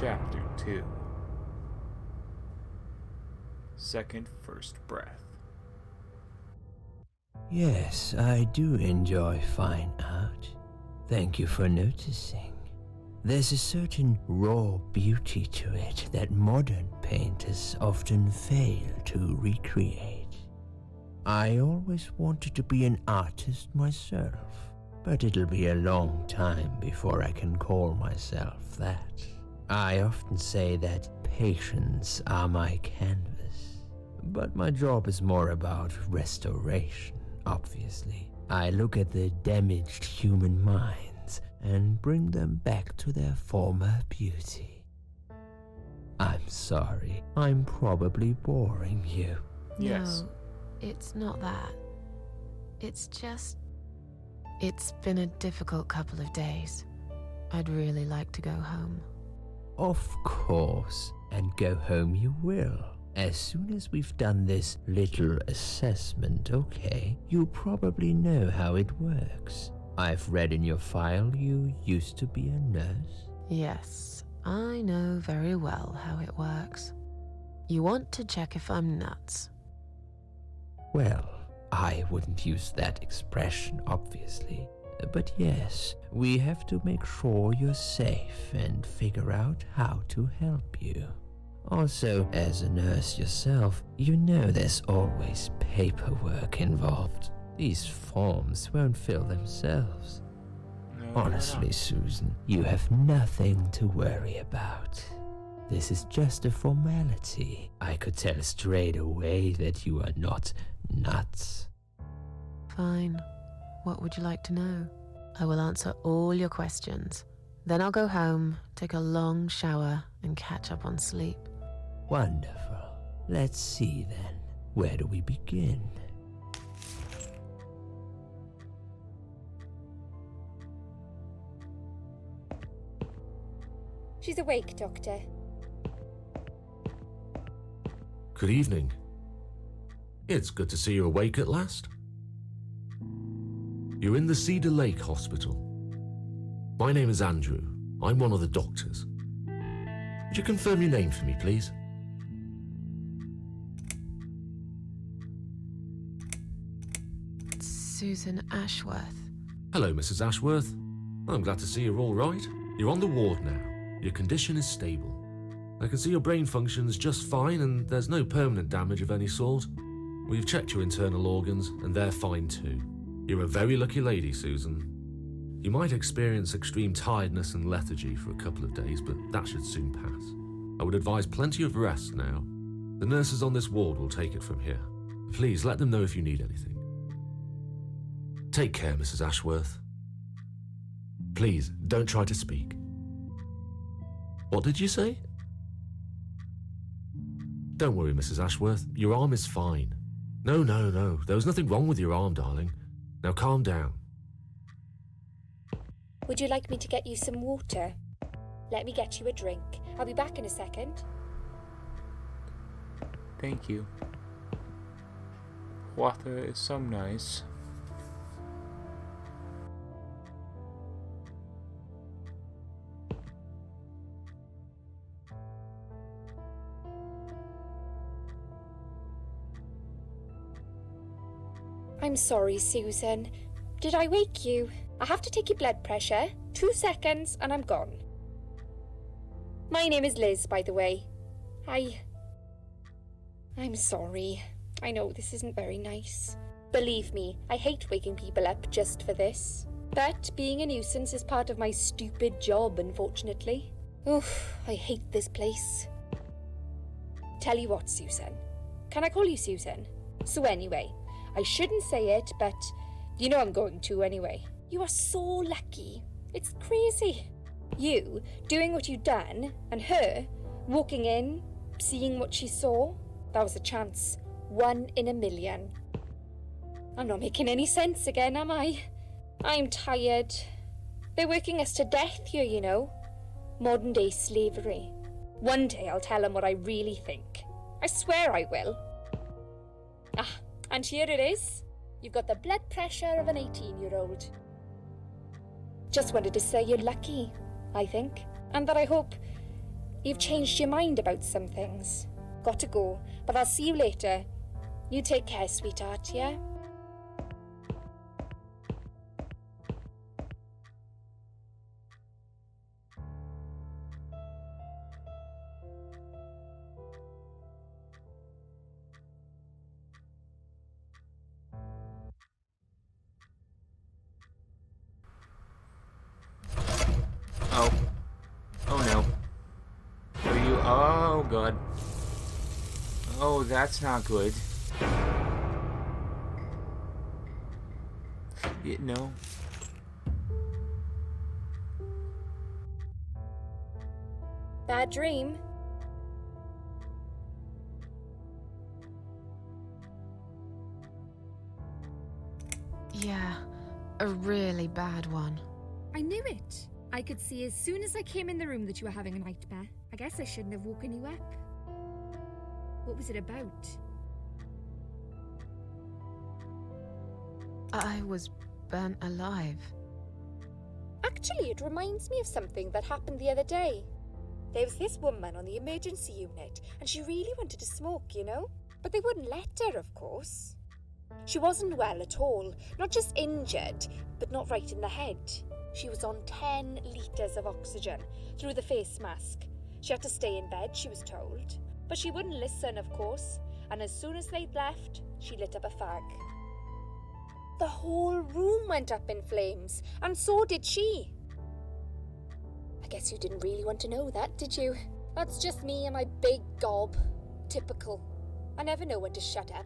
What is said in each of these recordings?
Chapter 2. Second First Breath. Yes, I do enjoy fine art. Thank you for noticing. There's a certain raw beauty to it that modern painters often fail to recreate. I always wanted to be an artist myself, but it'll be a long time before I can call myself that. I often say that patients are my canvas, but my job is more about restoration, obviously. I look at the damaged human minds and bring them back to their former beauty. I'm sorry, I'm probably boring you. Yes. No, it's not that. It's just... It's been a difficult couple of days. I'd really like to go home. Of course, and go home you will. As soon as we've done this little assessment, okay? You probably know how it works. I've read in your file you used to be a nurse. Yes, I know very well how it works. You want to check if I'm nuts. Well, I wouldn't use that expression, obviously. But yes, we have to make sure you're safe and figure out how to help you. Also, as a nurse yourself, you know there's always paperwork involved. These forms won't fill themselves. No, Honestly, Susan, you have nothing to worry about. This is just a formality. I could tell straight away that you are not nuts. Fine. What would you like to know? I will answer all your questions. Then I'll go home, take a long shower, and catch up on sleep. Wonderful. Let's see then. Where do we begin? She's awake, Doctor. Good evening. It's good to see you awake at last. You're in the Cedar Lake Hospital. My name is Andrew. I'm one of the doctors. Would you confirm your name for me, please? Susan Ashworth. Hello, Mrs. Ashworth. I'm glad to see you're all right. You're on the ward now. Your condition is stable. I can see your brain functions just fine and there's no permanent damage of any sort. We've checked your internal organs and they're fine too. You're a very lucky lady, Susan. You might experience extreme tiredness and lethargy for a couple of days, but that should soon pass. I would advise plenty of rest now. The nurses on this ward will take it from here. Please let them know if you need anything. Take care, Mrs. Ashworth. Please, don't try to speak. What did you say? Don't worry, Mrs. Ashworth. Your arm is fine. No. There was nothing wrong with your arm, darling. Now calm down. Would you like me to get you some water? Let me get you a drink. I'll be back in a second. Thank you. Water is so nice. I'm sorry, Susan. Did I wake you? I have to take your blood pressure. 2 seconds and I'm gone. My name is Liz, by the way. I'm sorry. I know this isn't very nice. Believe me, I hate waking people up just for this. But being a nuisance is part of my stupid job, unfortunately. Oof, I hate this place. Tell you what, Susan. Can I call you Susan? So anyway, I shouldn't say it, but you know I'm going to anyway. You are so lucky. It's crazy. You doing what you've done, and her walking in, seeing what she saw. That was a chance. 1 in a million. I'm not making any sense again, am I? I'm tired. They're working us to death here, you know. Modern day slavery. One day I'll tell them what I really think. I swear I will. Ah, and here it is. You've got the blood pressure of an 18-year-old. Just wanted to say you're lucky, I think. And that I hope You've changed your mind about some things. Got to go, but I'll see you later. You take care, sweetheart, yeah? Oh. Oh no. Are you? Oh god. Oh, that's not good. No. Bad dream? Yeah, a really bad one. I knew it. I could see as soon as I came in the room that you were having a nightmare. I guess I shouldn't have woken you up. What was it about? I was burnt alive. Actually, it reminds me of something that happened the other day. There was this woman on the emergency unit, and she really wanted to smoke, you know? But they wouldn't let her, of course. She wasn't well at all, not just injured, but not right in the head. She was on 10 litres of oxygen through the face mask. She had to stay in bed, she was told. But she wouldn't listen, of course, and as soon as they'd left, she lit up a fag. The whole room went up in flames, and so did she. I guess you didn't really want to know that, did you? That's just me and my big gob. Typical. I never know when to shut up.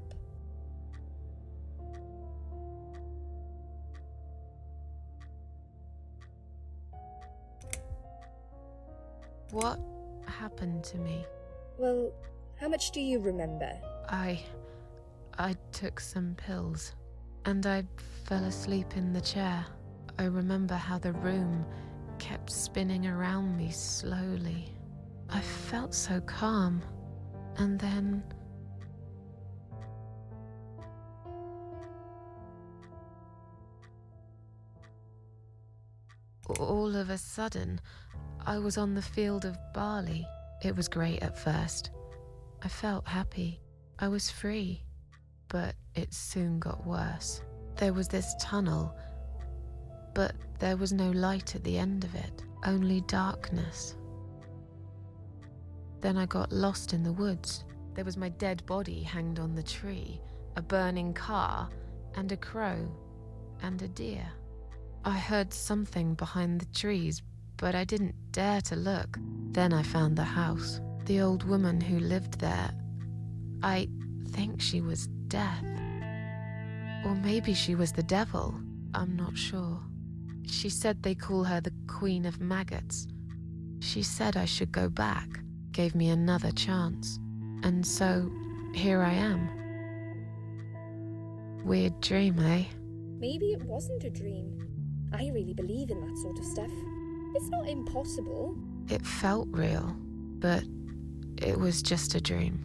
What happened to me? Well, how much do you remember? I took some pills, and I fell asleep in the chair. I remember how the room kept spinning around me slowly. I felt so calm, and then... all of a sudden, I was on the field of barley. It was great at first. I felt happy. I was free. But it soon got worse. There was this tunnel, but there was no light at the end of it, only darkness. Then I got lost in the woods. There was my dead body hanged on the tree, a burning car, and a crow, and a deer. I heard something behind the trees, but I didn't dare to look. Then I found the house. The old woman who lived there, I think she was Death. Or maybe she was the devil. I'm not sure. She said they call her the Queen of Maggots. She said I should go back, gave me another chance. And so, here I am. Weird dream, eh? Maybe it wasn't a dream. I really believe in that sort of stuff. It's not impossible. It felt real, but it was just a dream.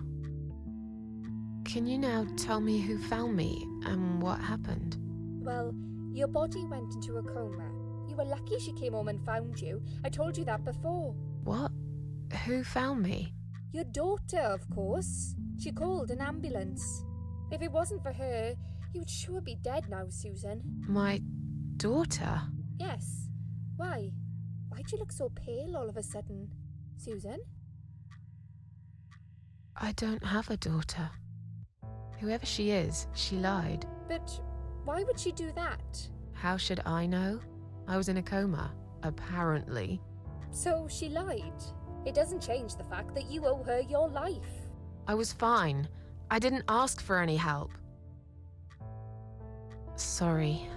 Can you now tell me who found me and what happened? Well, your body went into a coma. You were lucky she came home and found you. I told you that before. What? Who found me? Your daughter, of course. She called an ambulance. If it wasn't for her, you would sure be dead now, Susan. My daughter? Yes. Why? Why'd you look so pale all of a sudden, Susan? I don't have a daughter. Whoever she is, she lied. But why would she do that? How should I know? I was in a coma, apparently. So she lied. It doesn't change the fact that you owe her your life. I was fine. I didn't ask for any help. Sorry.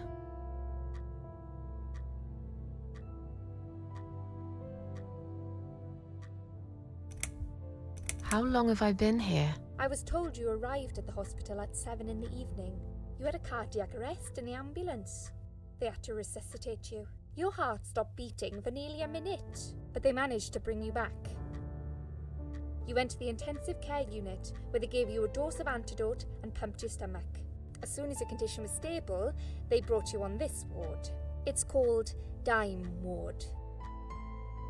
How long have I been here? I was told you arrived at the hospital at 7 in the evening. You had a cardiac arrest in the ambulance. They had to resuscitate you. Your heart stopped beating for nearly a minute, but they managed to bring you back. You went to the intensive care unit, where they gave you a dose of antidote and pumped your stomach. As soon as your condition was stable, they brought you on this ward. It's called Dime Ward.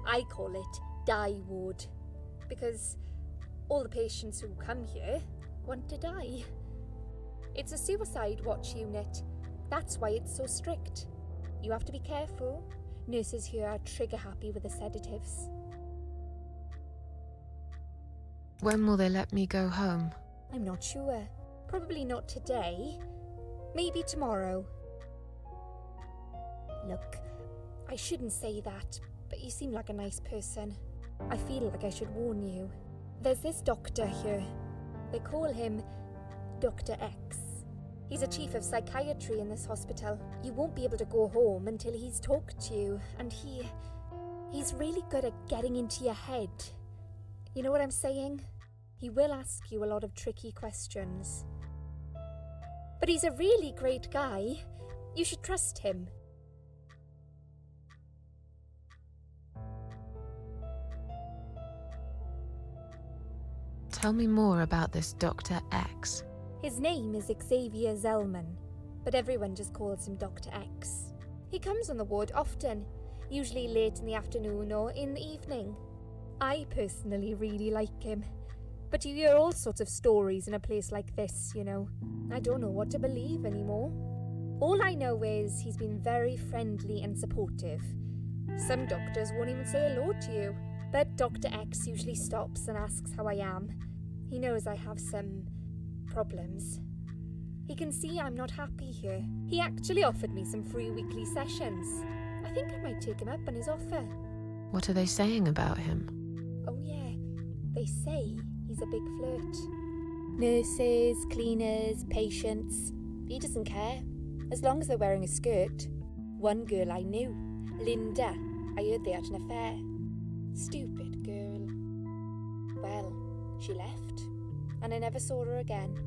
I call it Die Ward. because all the patients who come here want to die. It's a suicide watch unit. That's why it's so strict. You have to be careful. Nurses here are trigger happy with the sedatives. When will they let me go home? I'm not sure. Probably not today. Maybe tomorrow. Look, I shouldn't say that, but you seem like a nice person. I feel like I should warn you. There's this doctor here. They call him Dr. X. He's a chief of psychiatry in this hospital. You won't be able to go home until he's talked to you, and he's really good at getting into your head. You know what I'm saying? He will ask you a lot of tricky questions. But he's a really great guy. You should trust him. Tell me more about this Dr. X. His name is Xavier Zellman, but everyone just calls him Dr. X. He comes on the ward often, usually late in the afternoon or in the evening. I personally really like him, but you hear all sorts of stories in a place like this, you know. I don't know what to believe anymore. All I know is he's been very friendly and supportive. Some doctors won't even say hello to you, but Dr. X usually stops and asks how I am. He knows I have some problems. He can see I'm not happy here. He actually offered me some free weekly sessions. I think I might take him up on his offer. What are they saying about him? Oh yeah, they say he's a big flirt. Nurses, cleaners, patients. He doesn't care, as long as they're wearing a skirt. One girl I knew, Linda, I heard they had an affair. Stupid girl. Well, she left, and I never saw her again.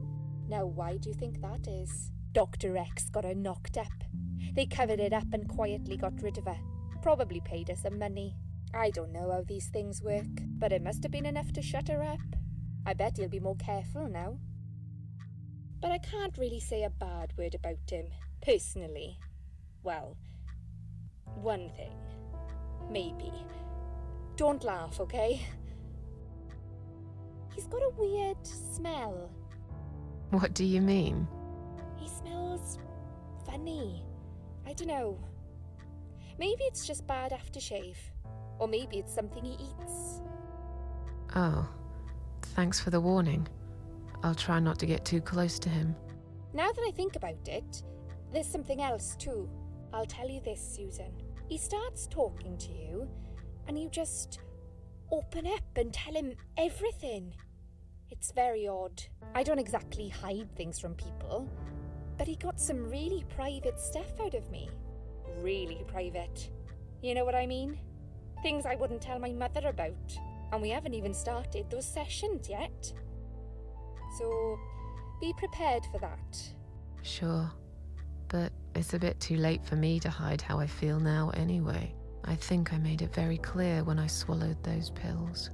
Now, why do you think that is? Dr. X got her knocked up. They covered it up and quietly got rid of her. Probably paid her some money. I don't know how these things work, but it must have been enough to shut her up. I bet he'll be more careful now. But I can't really say a bad word about him, personally. Well, one thing. Maybe. Don't laugh, okay? He's got a weird smell. What do you mean? He smells funny. I don't know. Maybe it's just bad aftershave. Or maybe it's something he eats. Oh, thanks for the warning. I'll try not to get too close to him. Now that I think about it, there's something else too. I'll tell you this, Susan. He starts talking to you, and you just open up and tell him everything. It's very odd. I don't exactly hide things from people, but he got some really private stuff out of me. Really private. You know what I mean? Things I wouldn't tell my mother about. And we haven't even started those sessions yet. So, be prepared for that. Sure, but it's a bit too late for me to hide how I feel now anyway. I think I made it very clear when I swallowed those pills.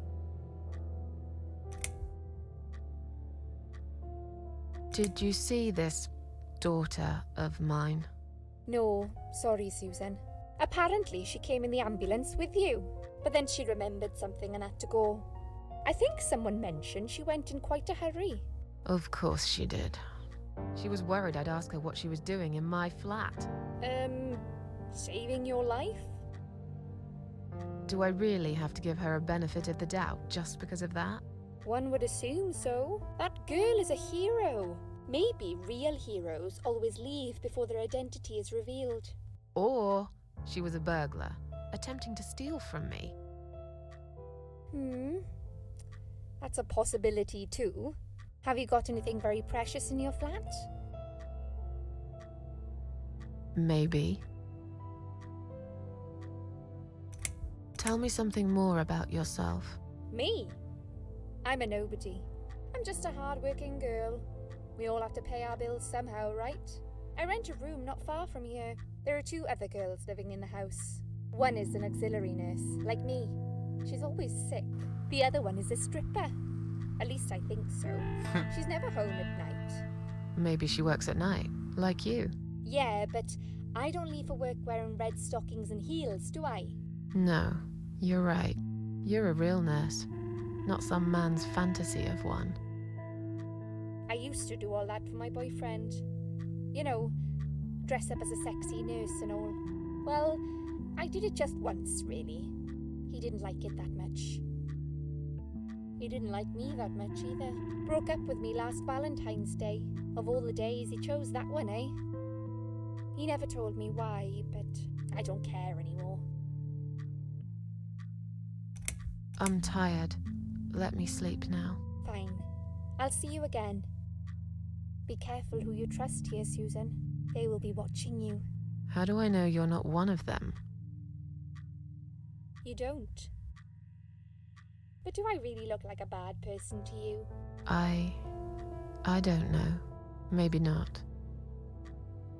Did you see this daughter of mine? No, sorry, Susan. Apparently she came in the ambulance with you, but then she remembered something and had to go. I think someone mentioned she went in quite a hurry. Of course she did. She was worried I'd ask her what she was doing in my flat. Saving your life? Do I really have to give her a benefit of the doubt just because of that? One would assume so. That girl is a hero. Maybe real heroes always leave before their identity is revealed. Or she was a burglar, attempting to steal from me. That's a possibility too. Have you got anything very precious in your flat? Maybe. Tell me something more about yourself. Me? I'm a nobody. I'm just a hard-working girl. We all have to pay our bills somehow, right? I rent a room not far from here. There are 2 other girls living in the house. One is an auxiliary nurse, like me. She's always sick. The other one is a stripper. At least I think so. She's never home at night. Maybe she works at night, like you. Yeah, but I don't leave for work wearing red stockings and heels, do I? No, you're right. You're a real nurse. not some man's fantasy of one. I used to do all that for my boyfriend. You know, dress up as a sexy nurse and all. Well, I did it just once, really. He didn't like it that much. He didn't like me that much either. Broke up with me last Valentine's Day. Of all the days, he chose that one, eh? He never told me why, but I don't care anymore. I'm tired. Let me sleep now. Fine. I'll see you again. Be careful who you trust here, Susan. They will be watching you. How do I know you're not one of them? You don't. But do I really look like a bad person to you? I don't know. Maybe not.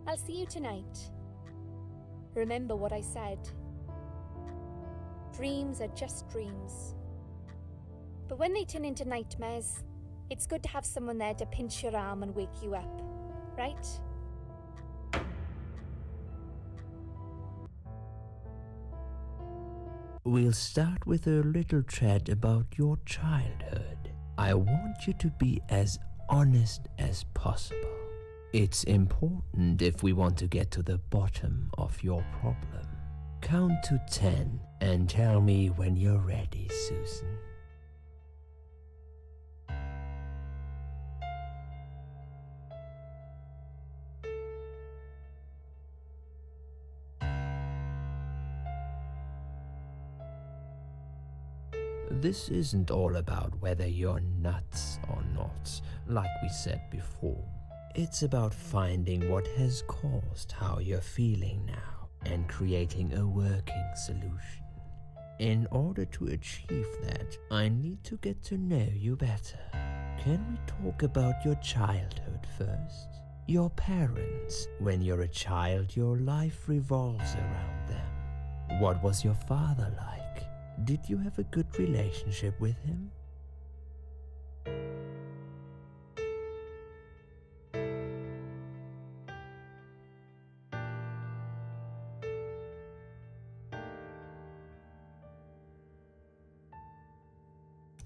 I'll see you tonight. Remember what I said. Dreams are just dreams. But when they turn into nightmares, it's good to have someone there to pinch your arm and wake you up, right? We'll start with a little chat about your childhood. I want you to be as honest as possible. It's important if we want to get to the bottom of your problem. Count to 10 and tell me when you're ready, Susan. This isn't all about whether you're nuts or not, like we said before. It's about finding what has caused how you're feeling now and creating a working solution. In order to achieve that, I need to get to know you better. Can we talk about your childhood first? Your parents. When you're a child, your life revolves around them. What was your father like? Did you have a good relationship with him?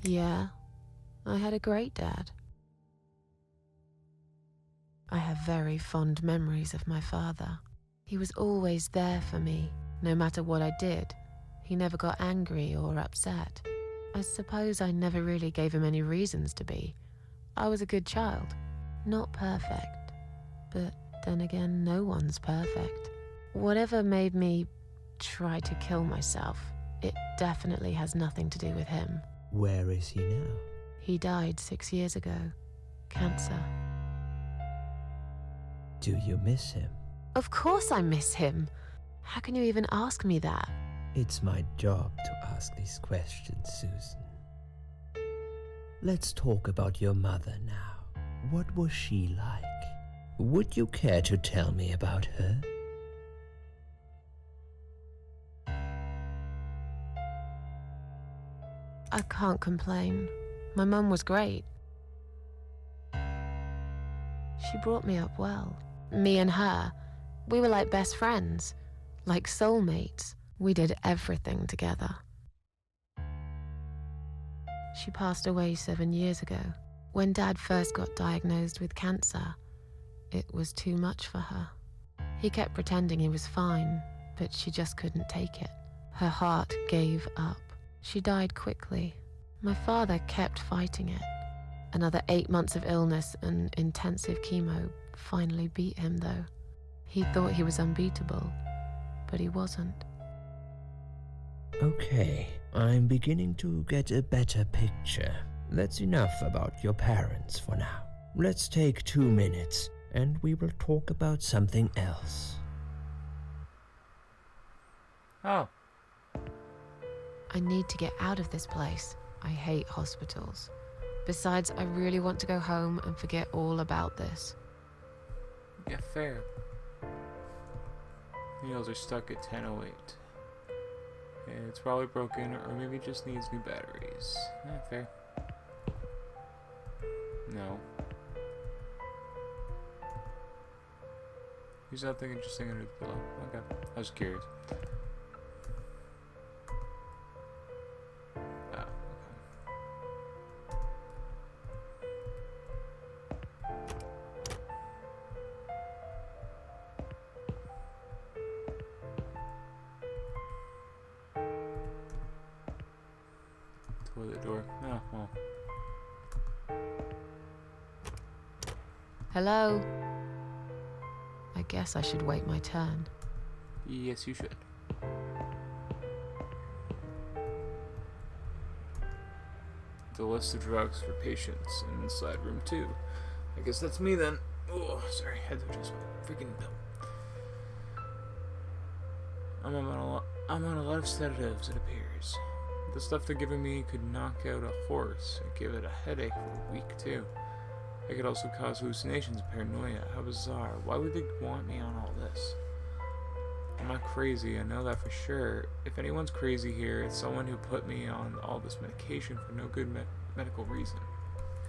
Yeah, I had a great dad. I have very fond memories of my father. He was always there for me, no matter what I did. He never got angry or upset. I suppose I never really gave him any reasons to be. I was a good child. Not perfect. But then again, no one's perfect. Whatever made me try to kill myself, it definitely has nothing to do with him. Where is he now? He died 6 years ago. Cancer. Do you miss him? Of course I miss him. How can you even ask me that? It's my job to ask these questions, Susan. Let's talk about your mother now. What was she like? Would you care to tell me about her? I can't complain. My mum was great. She brought me up well. Me and her, we were like best friends, like soulmates. We did everything together. She passed away 7 years ago. When Dad first got diagnosed with cancer, it was too much for her. He kept pretending he was fine, but she just couldn't take it. Her heart gave up. She died quickly. My father kept fighting it. Another 8 months of illness and intensive chemo finally beat him, though. He thought he was unbeatable, but he wasn't. Okay, I'm beginning to get a better picture. That's enough about your parents for now. Let's take 2 minutes and we will talk about something else. Oh. I need to get out of this place. I hate hospitals. Besides, I really want to go home and forget all about this. Yeah, fair. Needles are stuck at 10:08. It's probably broken, or maybe it just needs new batteries. Fair. No. There's nothing interesting under the pillow. Okay, I was curious. Ah, okay. toilet door. Oh, well. Hello? I guess I should wait my turn. Yes, you should. The list of drugs for patients inside room 2. I guess that's me then. Oh, sorry, had to adjust my freaking bill. I'm on a lot of sedatives, it appears. The stuff they're giving me could knock out a horse and give it a headache for a week, too. It could also cause hallucinations and paranoia. How bizarre. Why would they want me on all this? I'm not crazy, I know that for sure. If anyone's crazy here, it's someone who put me on all this medication for no good medical reason.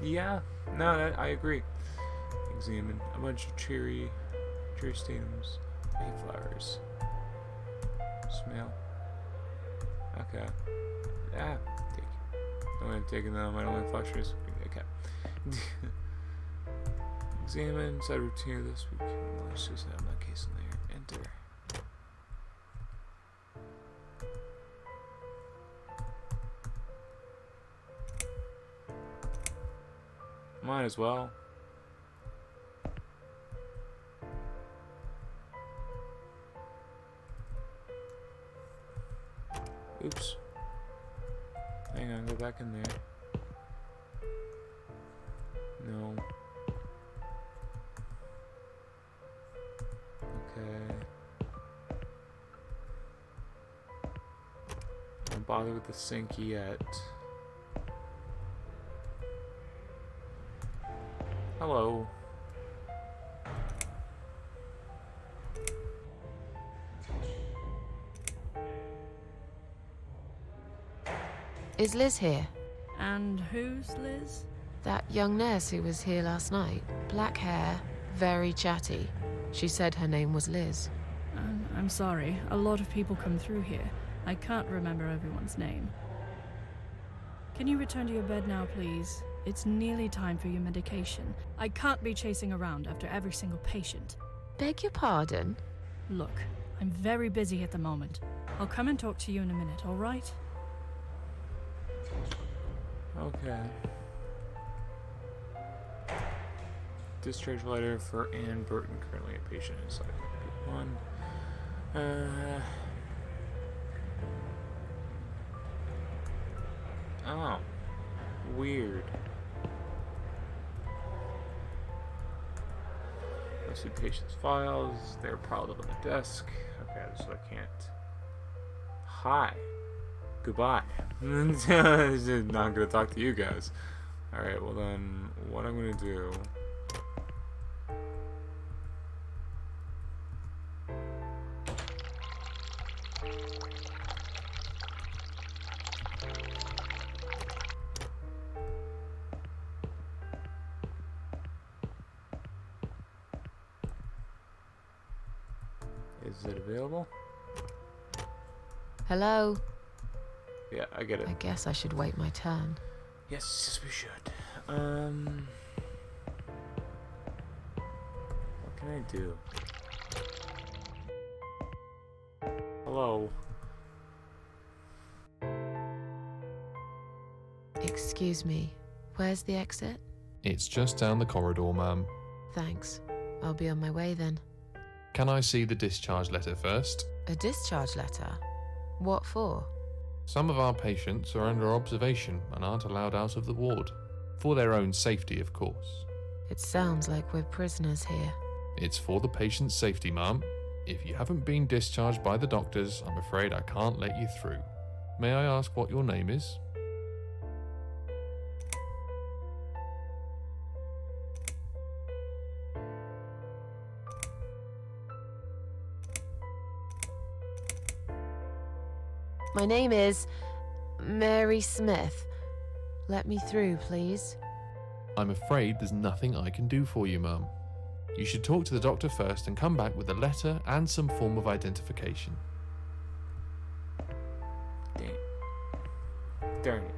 Yeah, no, I agree. Examine a bunch of cherry statums, mayflowers. Smell. Okay. Ah, take. No, I'm taking them. I don't like flowers. Okay. Examine side routine this week. Let's just have that case in there. Enter. Might as well. Oops. Hang on, go back in there. No. Okay. Don't bother with the sink yet. Hello. Is Liz here? And who's Liz? That young nurse who was here last night. Black hair, very chatty. She said her name was Liz. I'm sorry, a lot of people come through here. I can't remember everyone's name. Can you return to your bed now, please? It's nearly time for your medication. I can't be chasing around after every single patient. Beg your pardon? Look, I'm very busy at the moment. I'll come and talk to you in a minute, all right? Okay. Discharge letter for Ann Burton, currently a patient inside group 1. Oh. Weird. Let's see patient's files. They're piled up on the desk. Okay, so I can't. Hi. Goodbye. I'm not gonna talk to you guys. Alright, well then, what I'm gonna do. Is it available? Hello? Yeah, I get it. I guess I should wait my turn. Yes, we should. What can I do? Hello. Excuse me. Where's the exit? It's just down the corridor, ma'am. Thanks. I'll be on my way then. Can I see the discharge letter first? A discharge letter? What for? Some of our patients are under observation and aren't allowed out of the ward. For their own safety, of course. It sounds like we're prisoners here. It's for the patient's safety, ma'am. If you haven't been discharged by the doctors, I'm afraid I can't let you through. May I ask what your name is? My name is Mary Smith. Let me through, please. I'm afraid there's nothing I can do for you, ma'am. You should talk to the doctor first and come back with a letter and some form of identification. Darn it.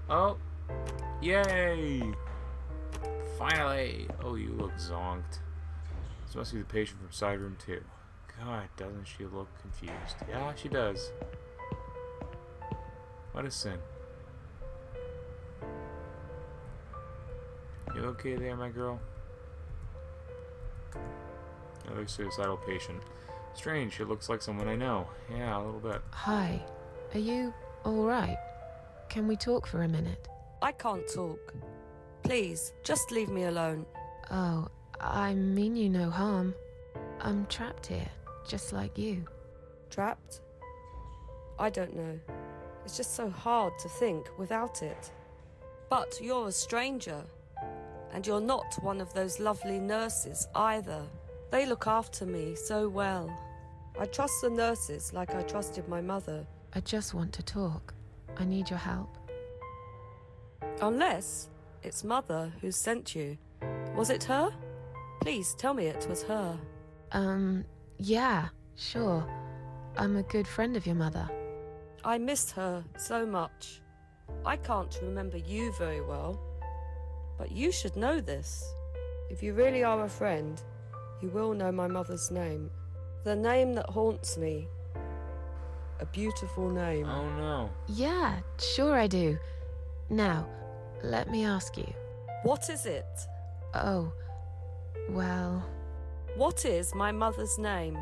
Oh. Yay! Finally! Oh, you look zonked. This must be the patient from side room 2. God, doesn't she look confused? Yeah, she does. What a sin. You okay there, my girl? Another suicidal patient. Strange, she looks like someone I know. Yeah, a little bit. Hi. Are you alright? Can we talk for a minute? I can't talk. Please, just leave me alone. Oh, I mean you no harm. I'm trapped here, just like you. Trapped? I don't know. It's just so hard to think without it. But you're a stranger. And you're not one of those lovely nurses either. They look after me so well. I trust the nurses like I trusted my mother. I just want to talk. I need your help. Unless it's Mother who sent you. Was it her? Please tell me it was her. Yeah, sure. I'm a good friend of your mother. I miss her so much. I can't remember you very well. But you should know this. If you really are a friend, you will know my mother's name. The name that haunts me. A beautiful name. Oh no. Yeah, sure I do. Now, let me ask you. What is it? Oh, well... What is my mother's name?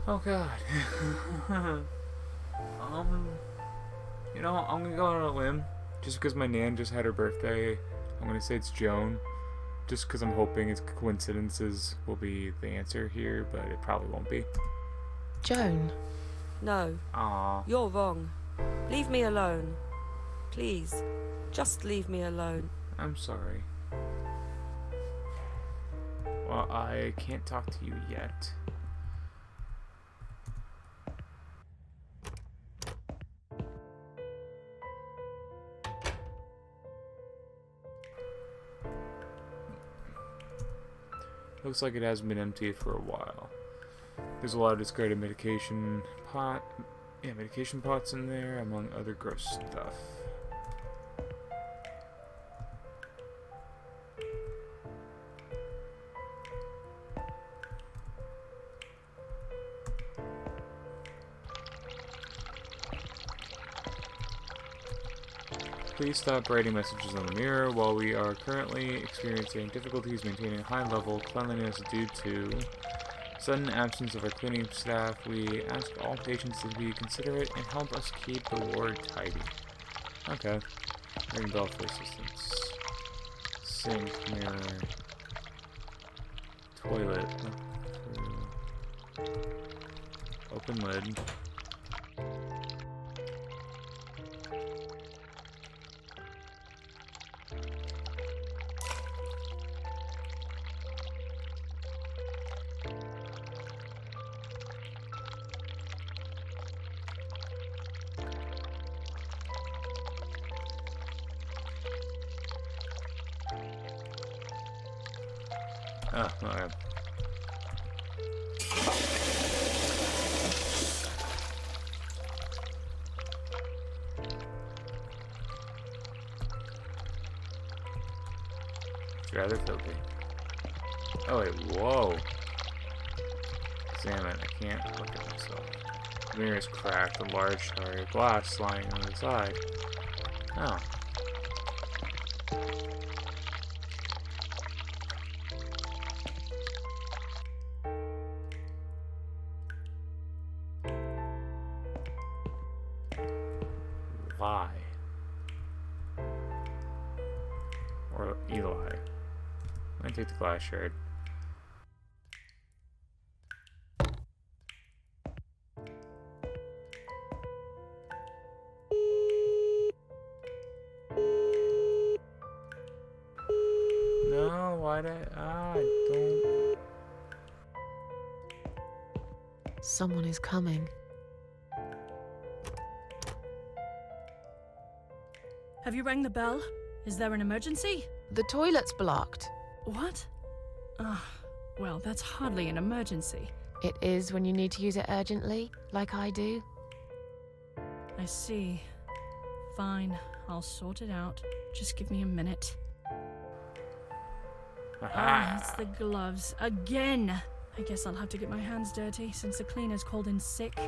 Oh god. You know, I'm gonna go on a limb. Just because my nan just had her birthday, I'm gonna say it's Joan. Just because I'm hoping it's coincidences will be the answer here, but it probably won't be. Joan. No. Aww. You're wrong. Leave me alone. Please, just leave me alone. I'm sorry. Well, I can't talk to you yet. Looks like it hasn't been emptied for a while. There's a lot of discarded medication pots in there, among other gross stuff. Please stop writing messages on the mirror. While we are currently experiencing difficulties maintaining high level cleanliness due to sudden absence of our cleaning staff, we ask all patients to be considerate and help us keep the ward tidy. Okay. Ring bell for assistance. Sink, mirror, toilet. Open lid. Oh, alright. It's rather filthy. Oh wait, whoa. Examine, I can't look at myself. The mirror is cracked, a large shard of glass lying on the side. Oh. Lie. Or Eli. I take the glass shard. No, why did I don't. Someone is coming. Have you rang the bell? Is there an emergency? The toilet's blocked. What? Well, that's hardly an emergency. It is when you need to use it urgently, like I do. I see. Fine, I'll sort it out. Just give me a minute. Aha! It's the gloves. Again! I guess I'll have to get my hands dirty since the cleaner's called in sick.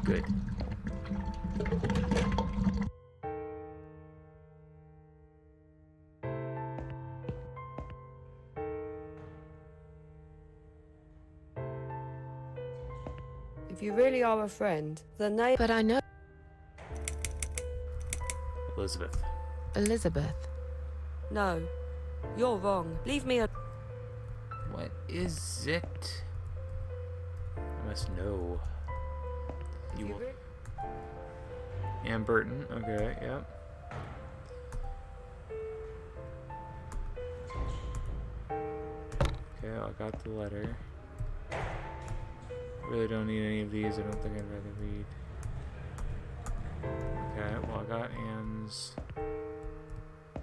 Good. If you really are a friend, the name. But I know Elizabeth. Elizabeth. No, you're wrong. Leave me a. What is it? I must know. You will. Ann Burton. Okay, yep. Okay, I got the letter. Really don't need any of these. I don't think I'd rather read. Okay, well I got Ann's.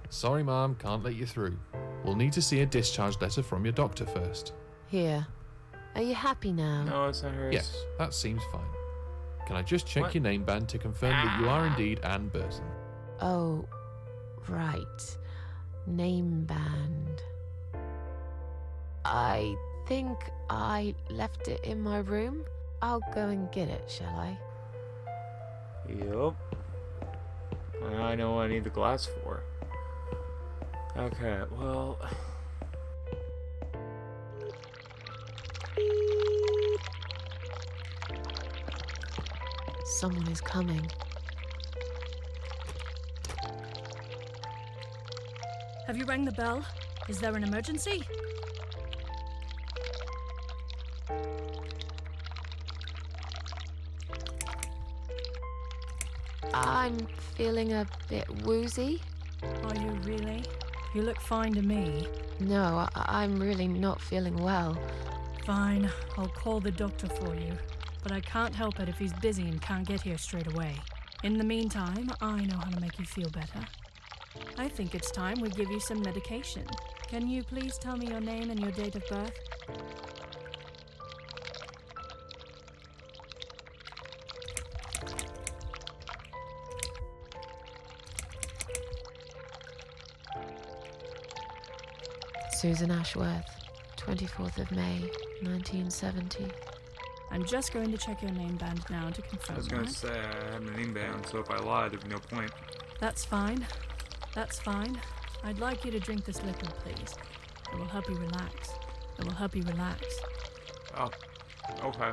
Sorry, Mom, can't let you through. We'll need to see a discharge letter from your doctor first. Here. Are you happy now? No, it's not hers. Yes, that seems fine. Can I just check What? your name band to confirm that you are indeed Ann Burton? Oh, right. Name band. I think I left it in my room. I'll go and get it, shall I? Yup. I know what I need the glass for. Okay, well. Someone is coming. Have you rang the bell? Is there an emergency? I'm feeling a bit woozy. Are you really? You look fine to me. No, I'm really not feeling well. Fine, I'll call the doctor for you. But I can't help it if he's busy and can't get here straight away. In the meantime, I know how to make you feel better. I think it's time we give you some medication. Can you please tell me your name and your date of birth? Susan Ashworth, 24th of May, 1970. I'm just going to check your name band now to I confirm was gonna that. say I had my name bound, so if I lied, there'd be no point. That's fine. That's fine. I'd like you to drink this liquid, please. It will help you relax. It will help you relax. Oh, okay.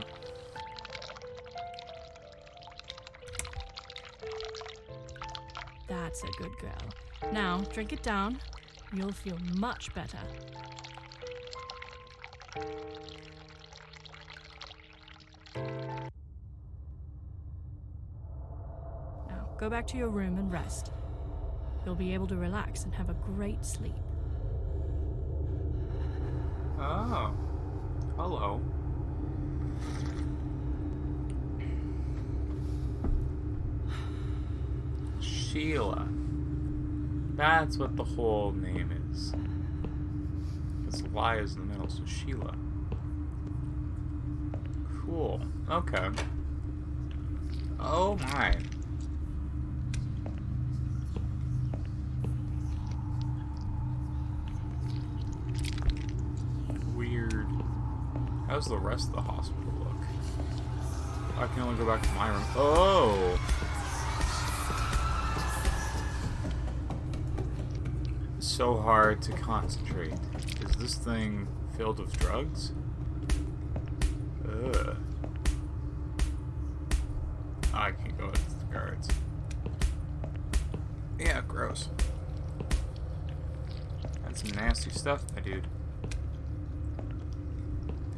That's a good girl. Now, drink it down. You'll feel much better. Now, go back to your room and rest. You'll be able to relax and have a great sleep. Oh, hello. Sheila. That's what the whole name is. Because the Y is in the middle, so Sheila. Cool. Okay. Oh my. Weird. How's the rest of the hospital look? I can only go back to my room. Oh! So hard to concentrate. Is this thing filled with drugs? Ugh. I can't go into the guards. Yeah, gross. That's some nasty stuff, my dude.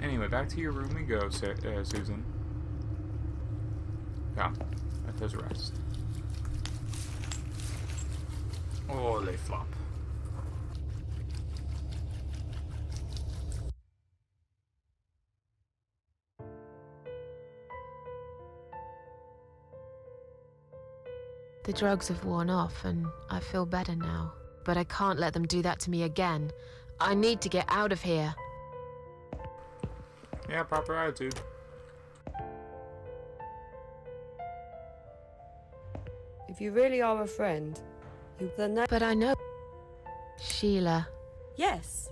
Anyway, back to your room we go, Susan. Come, let us rest. Holy flop. The drugs have worn off and I feel better now. But I can't let them do that to me again. I need to get out of here. Yeah, proper attitude. If you really are a friend, But I know. Sheila. Yes.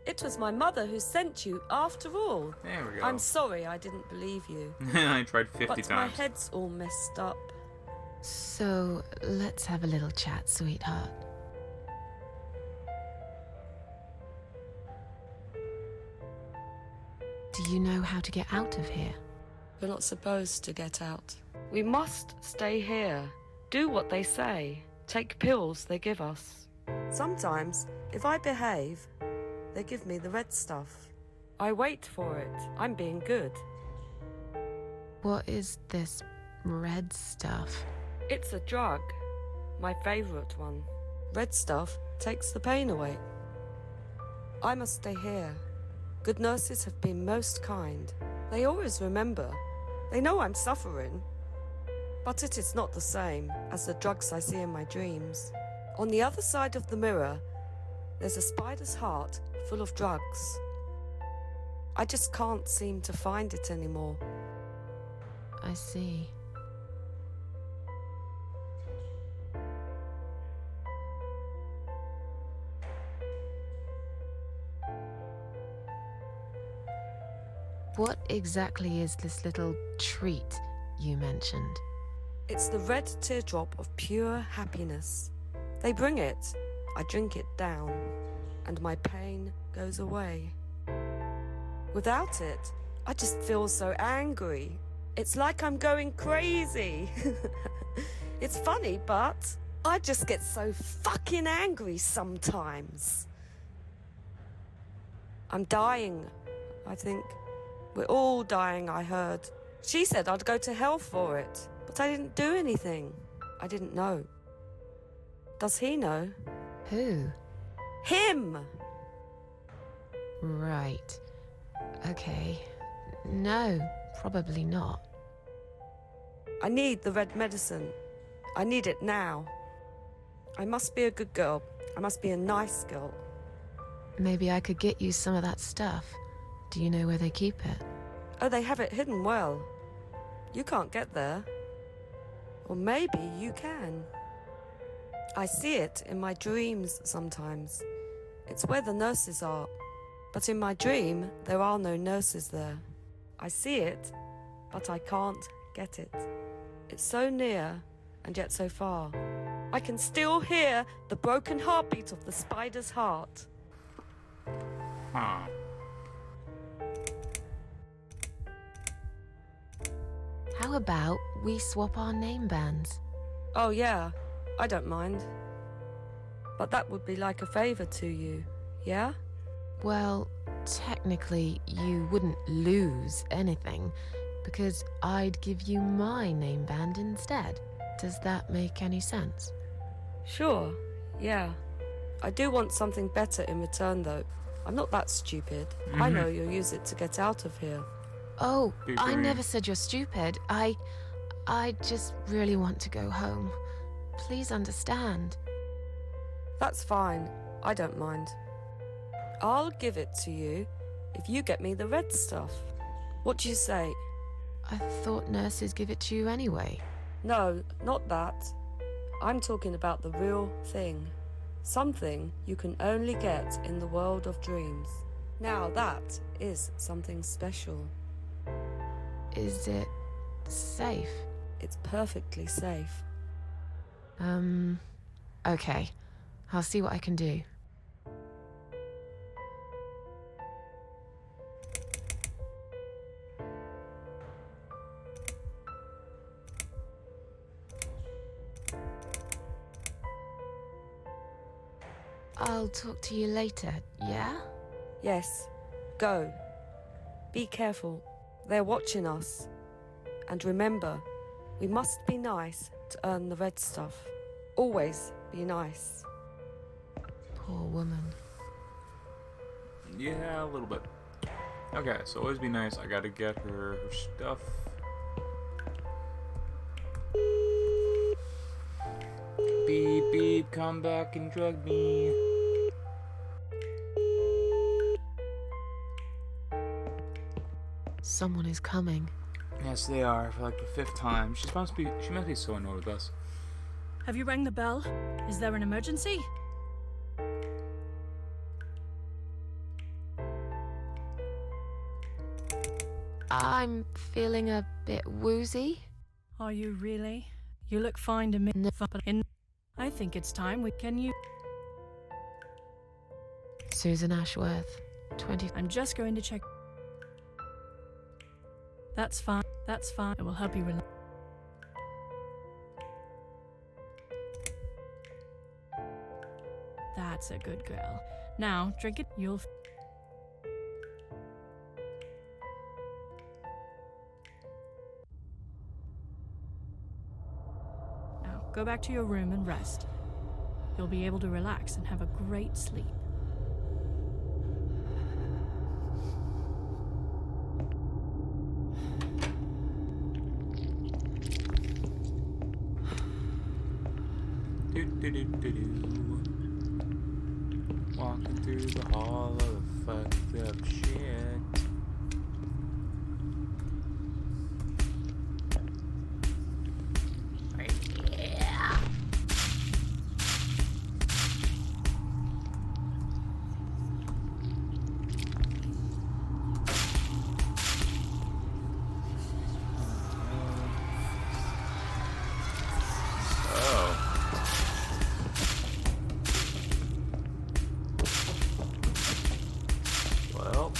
It was my mother who sent you after all. There we go. I'm sorry I didn't believe you. I tried 50 But times. my head's all messed up. So, let's have a little chat, sweetheart. Do you know how to get out of here? We're not supposed to get out. We must stay here. Do what they say. Take pills they give us. Sometimes, if I behave, they give me the red stuff. I wait for it. I'm being good. What is this red stuff? It's a drug. My favourite one. Red stuff takes the pain away. I must stay here. Good nurses have been most kind. They always remember. They know I'm suffering. But it is not the same as the drugs I see in my dreams. On the other side of the mirror, there's a spider's heart full of drugs. I just can't seem to find it anymore. I see. What exactly is this little treat you mentioned? It's the red teardrop of pure happiness. They bring it, I drink it down, and my pain goes away. Without it, I just feel so angry. It's like I'm going crazy. It's funny, but I just get so fucking angry sometimes. I'm dying, I think. We're all dying, I heard. She said I'd go to hell for it, but I didn't do anything. I didn't know. Does he know? Who? Him! Right. Okay. No, probably not. I need the red medicine. I need it now. I must be a good girl. I must be a nice girl. Maybe I could get you some of that stuff. Do you know where they keep it? Oh, they have it hidden well. You can't get there. Or maybe you can. I see it in my dreams sometimes. It's where the nurses are. But in my dream, there are no nurses there. I see it, but I can't get it. It's so near, and yet so far. I can still hear the broken heartbeat of the spider's heart. Huh. How about we swap our name bands? Oh yeah, I don't mind. But that would be like a favour to you, yeah? Well, technically, you wouldn't lose anything, because I'd give you my name band instead. Does that make any sense? Sure, yeah. I do want something better in return though. I'm not that stupid. I know you'll use it to get out of here. Oh, Big I brain. never said you're stupid. I just really want to go home. Please understand. That's fine. I don't mind. I'll give it to you if you get me the red stuff. What do you say? I thought nurses give it to you anyway. No, not that. I'm talking about the real thing. Something you can only get in the world of dreams. Now that is something special. Is it safe? It's perfectly safe. Okay. I'll see what I can do. I'll talk to you later, yeah? Yes, go. Be careful. They're watching us. And remember, we must be nice to earn the red stuff. Always be nice. Poor woman. Yeah, a little bit. Okay, so always be nice. I gotta get her stuff. Beep, beep, come back and drug me. Someone is coming. Yes, they are, for like the 5th time. She must be so annoyed with us. Have you rang the bell? Is there an emergency? I'm feeling a bit woozy. Are you really? You look fine to me. I think it's time can you... Susan Ashworth, 20... I'm just going to check. That's fine. That's fine. It will help you relax. That's a good girl. Now, drink it. You'll... Now, go back to your room and rest. You'll be able to relax and have a great sleep. Walking through the hall of fucked up shit. Yeah. Well,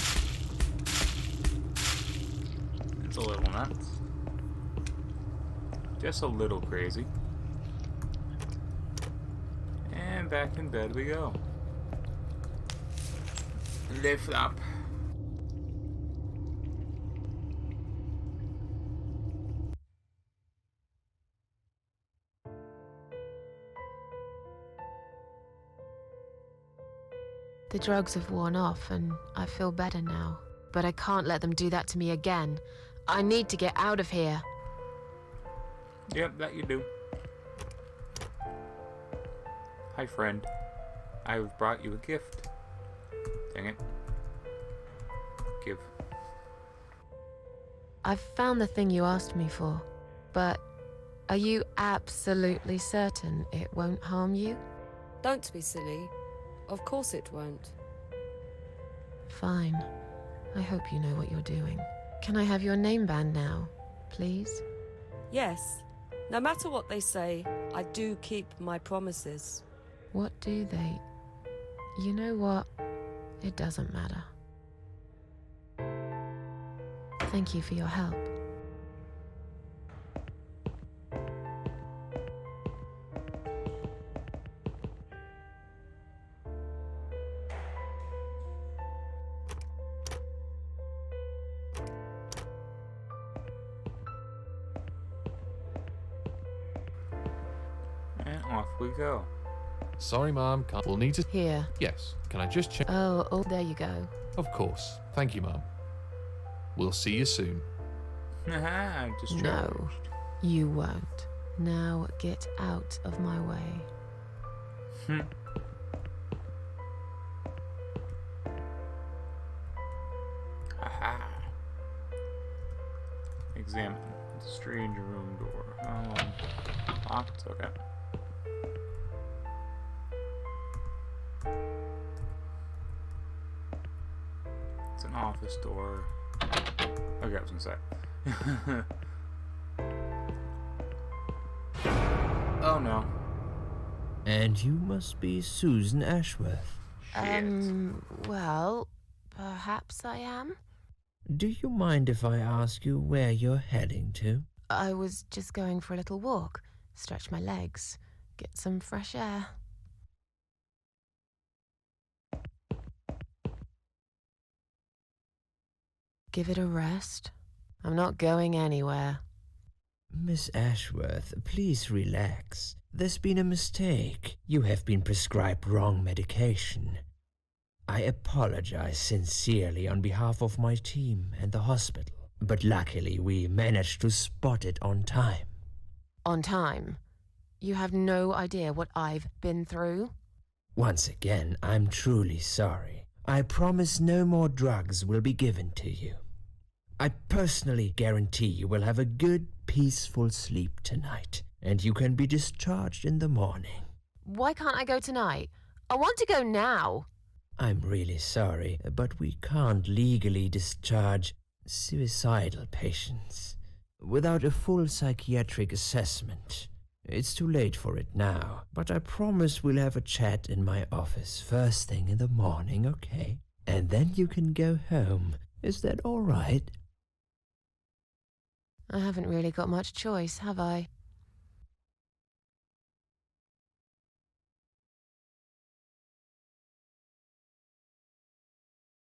it's a little nuts. Just a little crazy. And back in bed we go. Lift up. The drugs have worn off and I feel better now. But I can't let them do that to me again. I need to get out of here. Yep, that you do. Hi, friend. I've brought you a gift. Dang it. Give. I've found the thing you asked me for, but are you absolutely certain it won't harm you? Don't be silly. Of course it won't. Fine. I hope you know what you're doing. Can I have your name band now, please? Yes. No matter what they say, I do keep my promises. What do they? You know what? It doesn't matter. Thank you for your help. And off we go. Sorry, Mom. We'll need to... Here. Yes. Can I just check? Oh, there you go. Of course. Thank you, Mom. We'll see you soon. Haha, just No, you won't. Now get out of my way. Haha. Examine the strange room door. Oh, locked. Okay. It's an office door. Okay, I was gonna say. Oh no. And you must be Susan Ashworth. Well, perhaps I am. Do you mind if I ask you where you're heading to? I was just going for a little walk, stretch my legs, get some fresh air. Give it a rest. I'm not going anywhere. Miss Ashworth, please relax. There's been a mistake. You have been prescribed wrong medication. I apologize sincerely on behalf of my team and the hospital, but luckily we managed to spot it on time. On time? You have no idea what I've been through? Once again, I'm truly sorry. I promise no more drugs will be given to you. I personally guarantee you will have a good, peaceful sleep tonight, and you can be discharged in the morning. Why can't I go tonight? I want to go now. I'm really sorry, but we can't legally discharge suicidal patients without a full psychiatric assessment. It's too late for it now, but I promise we'll have a chat in my office first thing in the morning, okay? And then you can go home. Is that all right? I haven't really got much choice, have I?